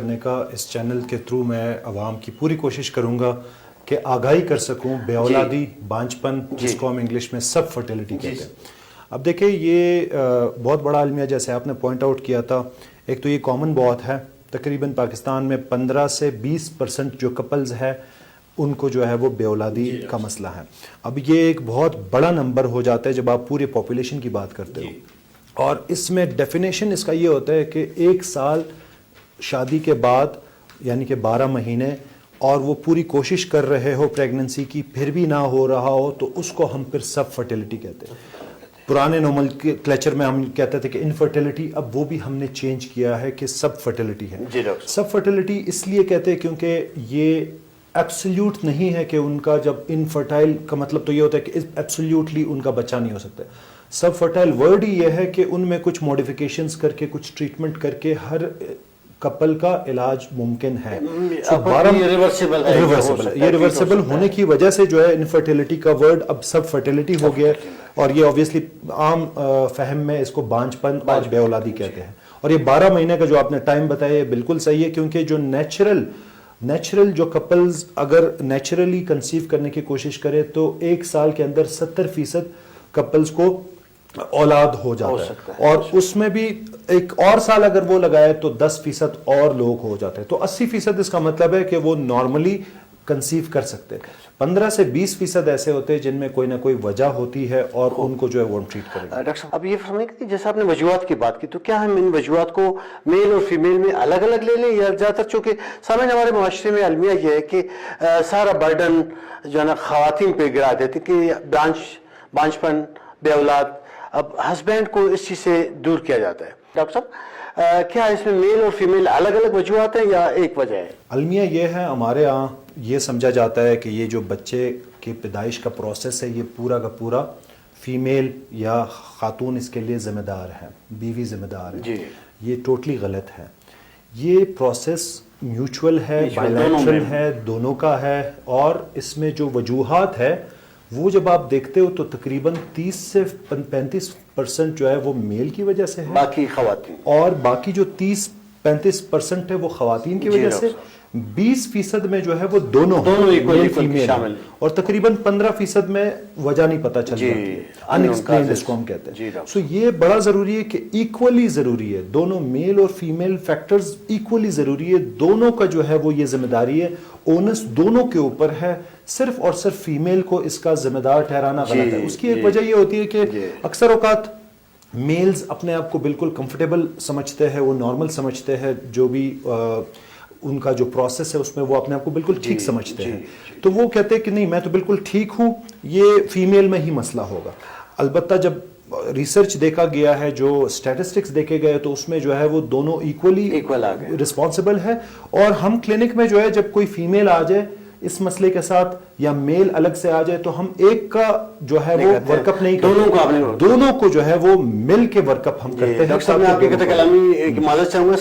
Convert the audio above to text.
کرنے کا اس چینل کے تھرو میں عوام کی پوری کوشش کروں گا کہ آگاہی کر سکوں بے اولادی بانجپن جس کو ہم انگلش میں سب فرٹیلٹی کہتے ہیں. اب دیکھیں یہ بہت بڑا المیہ جیسے آپ نے پوائنٹ آؤٹ کیا تھا. ایک تو یہ کامن بہت ہے, تقریباً پاکستان میں 15 سے 20% جو کپلز ہے ان کو جو ہے وہ بے اولادی کا مسئلہ ہے. اب یہ ایک بہت بڑا نمبر ہو جاتا ہے جب آپ پورے پاپولیشن کی بات کرتے ہو, اور اس میں ڈیفینیشن اس کا یہ ہوتا ہے کہ 1 سال شادی کے بعد یعنی کہ 12 مہینے اور وہ پوری کوشش کر رہے ہو پریگننسی کی پھر بھی نہ ہو رہا ہو تو اس کو ہم پھر سب فرٹیلٹی کہتے ہیں. پرانے نارمل کلچر میں ہم کہتے تھے کہ انفرٹیلٹی, اب وہ بھی ہم نے چینج کیا ہے کہ سب فرٹیلٹی ہے. سب فرٹیلٹی اس لیے کہتے ہیں کیونکہ یہ ایبسلیوٹ نہیں ہے کہ ان کا جب انفرٹائل کا مطلب تو یہ ہوتا ہے کہ ایبسلیوٹلی ان کا بچہ نہیں ہو سکتا. سب فرٹائل ورڈ ہی یہ ہے کہ ان میں کچھ موڈیفیکیشنز کر کے کچھ ٹریٹمنٹ کر کے ہر کپل کا علاج ممکن ہے. یہ ریورسیبل ہونے کی وجہ سے جو ہے انفرٹیلٹی کا ورڈ اب سب فرٹیلٹی ہو گیا, اور یہ obviously عام فہم میں اس کو بانجپن اور بے اولادی کہتے ہیں. اور یہ 12 مہینے کا جو آپ نے ٹائم بتایا یہ بالکل صحیح ہے, کیونکہ جو نیچرل جو کپلز اگر نیچرلی کنسیو کرنے کی کوشش کرے تو 1 سال کے اندر 70% کپلز کو اولاد ہو جاتا ہے, اور اس میں بھی 1 اور سال اگر وہ لگائے تو 10% اور لوگ ہو جاتے ہیں. تو 80% اس کا مطلب ہے کہ وہ نارملی کنسیو کر سکتے ہیں. 15 سے 20% ایسے ہوتے ہیں جن میں کوئی نہ کوئی وجہ ہوتی ہے اور ان کو جو ہے وہ ٹریٹ کریں گے. ڈاکٹر صاحب اب یہ فرمائیں کہ جیسے آپ نے وجوہات کی بات کی, تو کیا ہم ان وجوہات کو میل اور فیمیل میں الگ الگ لے لیں, یا زیادہ تر چونکہ سامنے ہمارے معاشرے میں المیہ یہ ہے کہ سارا برڈن جو ہے نا خواتین پہ گرا دیتے کہ بانجپن بے اولاد اب ہسبینڈ کو اس چیز سے دور کیا جاتا ہے. ڈاکٹر صاحب کیا اس میں میل اور فیمیل الگ الگ وجوہات ہیں یا ایک وجہ ہے؟ المیہ یہ ہے, ہمارے ہاں یہ سمجھا جاتا ہے کہ یہ جو بچے کی پیدائش کا پروسیس ہے یہ پورا کا پورا فیمیل یا خاتون اس کے لیے ذمہ دار ہے, بیوی ذمہ دار ہے. یہ ٹوٹلی غلط ہے. یہ پروسیس میوچول ہے, بائیلیٹرل ہے, دونوں کا ہے, اور اس میں جو وجوہات ہے وہ جب آپ دیکھتے ہو تو تقریباً 30 سے 35% جو ہے وہ میل کی وجہ سے ہے, باقی خواتین, اور باقی جو 30-35% ہے وہ خواتین کی وجہ سے. 20% میں جو ہے وہ دونوں میل فیمیل, اور تقریباً 15% میں وجہ نہیں پتہ چل جاتی ہے, انیکسپلینڈ اس کو ہم کہتے ہیں. سو یہ بڑا ضروری ہے کہ ایکولی ضروری ہے, دونوں میل اور فیمیل فیکٹرز ایکولی ضروری ہے. دونوں کا جو ہے وہ یہ ذمہ داری ہے, اونس دونوں کے اوپر ہے. صرف اور صرف فیمیل کو اس کا ذمہ دار ٹھہرانا غلط ہے. اس کی ایک وجہ یہ ہوتی ہے کہ اکثر اوقات میلز اپنے آپ کو بالکل کمفرٹیبل سمجھتے ہیں, وہ نارمل سمجھتے ہیں, جو بھی ان کا جو پروسیس ہے اس میں وہ اپنے آپ کو بالکل ٹھیک سمجھتے ہیں. تو وہ کہتے ہیں کہ نہیں میں تو بالکل ٹھیک ہوں, یہ فیمیل میں ہی مسئلہ ہوگا. البتہ جب ریسرچ دیکھا گیا ہے, جو اسٹیٹسٹکس دیکھے گئے, تو اس میں جو ہے وہ دونوں ایکولی رسپانسبل ہے. اور ہم کلینک میں جو ہے جب کوئی فیمیل آ جائے اس مسئلے کے ساتھ یا میل الگ سے آ جائے تو ہم ایک کا جو ہے وہ ورک اپ نہیں کرتے, دونوں کو جو ہے وہ مل کے ورک اپ ہم کرتے ہیں. ڈاکٹر صاحب میں آپ کی کلامی معذرت چاہوں گا.